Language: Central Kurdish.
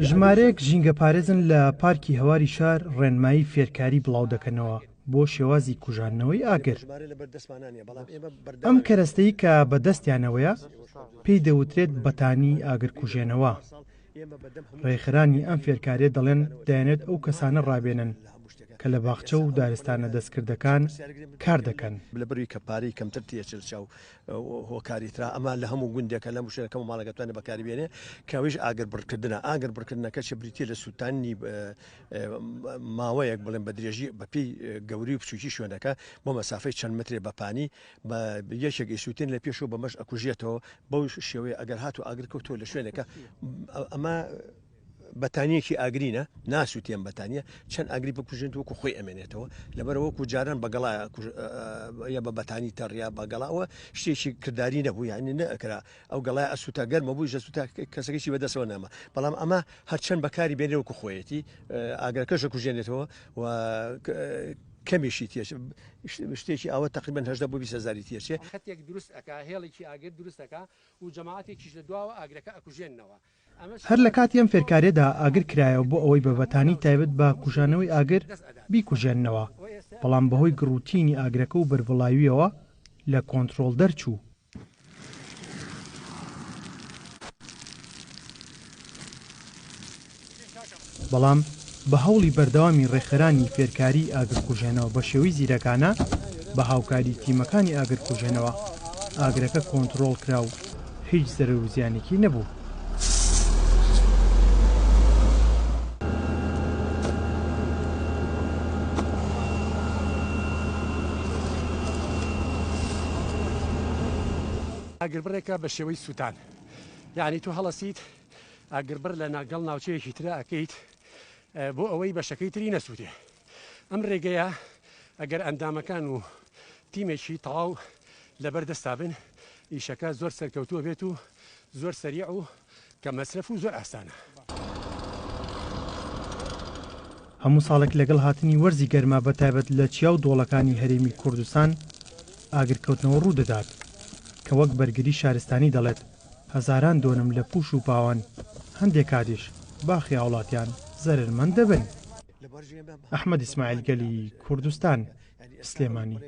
ژمارەیەک ژینگە پارێزن لە پارکی هەواری شار ڕێنمایی فێرکاری بڵاو دەکەنەوە بۆ شێوازی کوژاندنەوەی ئاگر. ئەم کەرەستەی کە بەدەستیانەوەیە پێی دەوترێت بەتانی ئاگرکوژێنەوە. ڕێکخراانی ئەم فێرکاریە دەڵێن دەیانێت ئەو کەسانە ڕابێنن کە لە باخچە و دارستانە دەستکردەکان کار دەکەن. لە بڕووی کە پارەی کەمتر تێچرچە و هۆکاریترا ئەمە لە هەموو گوندێکە لە مشتەکەم و ماڵەکەتوانە بەکاربێنێ کەویش ئاگر بڕکردنە ئاگر بڕکردنەکە چ بریتە لە سووتانی ماوەیەک بڵێن بە درێژی بەپی گەوری و بچووکی شوێنەکە بۆ مەسافەی چەند مترێ بەپانی بە یەکێکی سووتێن لە پێشەوە بەمەش ئەکوژێتەوە بەو شێوەیە ئەگەر هات و ئاگر کەوتۆ لە شوێنەکە ئەمە بەتانیەکی ئاگرینە ناسووتێن بەتانیە چەند ئاگری بکوژێن وەکو خۆی ئەمێنێتەوە لەبەرەوەکو جاران بەگەڵایە یا بە بەتانی تەڕیا بەگەڵاوە شتێکی کردداری نەبوو یانی نەکرا ئەو گەڵای ئەسووتە گەرمە بووی ژە سووتە کەسەکەی بەدەسەوە نامە بەڵام ئەمە هەرچەند بەکاری بێنێ وەکو خۆیەتی ئاگرەکەشە کوژێنێتەوە و کەمیشی تێش شتێکی ئەوە تقریبان 18 بۆ 20,000 تێچێ خەتێک دروست ئەکا هێڵێکی ئاگر دروستەکە و جەماعەتێکیش لە دواوە ئاگرەکە ئەکوژێنەوە. هەر لە کاتی ئەم فێرکارێدا ئاگر کرایەوە بۆ ئەوەی بەبەتانی تایبەت بە کوژانەوەی ئاگر بیکوژێننەوە بەڵام بەهۆی گڕوتینی ئاگرەکە و بەربڵاویەوە لە کۆنتترۆل دەرچوو. بەڵام بە هەوڵی بەردەوامی ڕێکخراانی فێرکاری ئاگرکوژێنەوە بە شێوەی زیرەکانە بە هاوکاری تیمەکانی ئاگرکوژێنەوە ئاگرەکە کۆنتترۆل کرا و هیچ زەرەر و زیانێکی نەبوو. ئاگربڕێکە بە شێوەی سووتان یعنی تو هەڵەسیت ئاگربەر لە ناگەڵ ناوچەیەکی ترە ئەەکەیت بۆ ئەوەی بەشەکەی تری نەسووتێ. ئەم ڕێگەیە ئەگەر ئەندامەکان و تیمێکی تەواو لەبەر دەستا بن ئیشەکە زۆر سەرکەوتووە بێت و زۆر سەریع و کە مەسرف و زۆر ئاسانە. هەموو ساڵێک لەگەڵ هاتنی وەرزی گەرما بە تایبەت لە چیا و دۆڵەکانی هەرێمی کوردستان ئاگرکەوتنەوە ڕوو دەدات کە وەک بەرگری شارستانی دەڵێت هەزاران دۆنم لە پوش و پاوان هەندێک کاتیش باخی هاوڵاتیان زەرمەند دەبن. ئەحمەد ئیسماعیل گەلی کوردستان سلێمانی.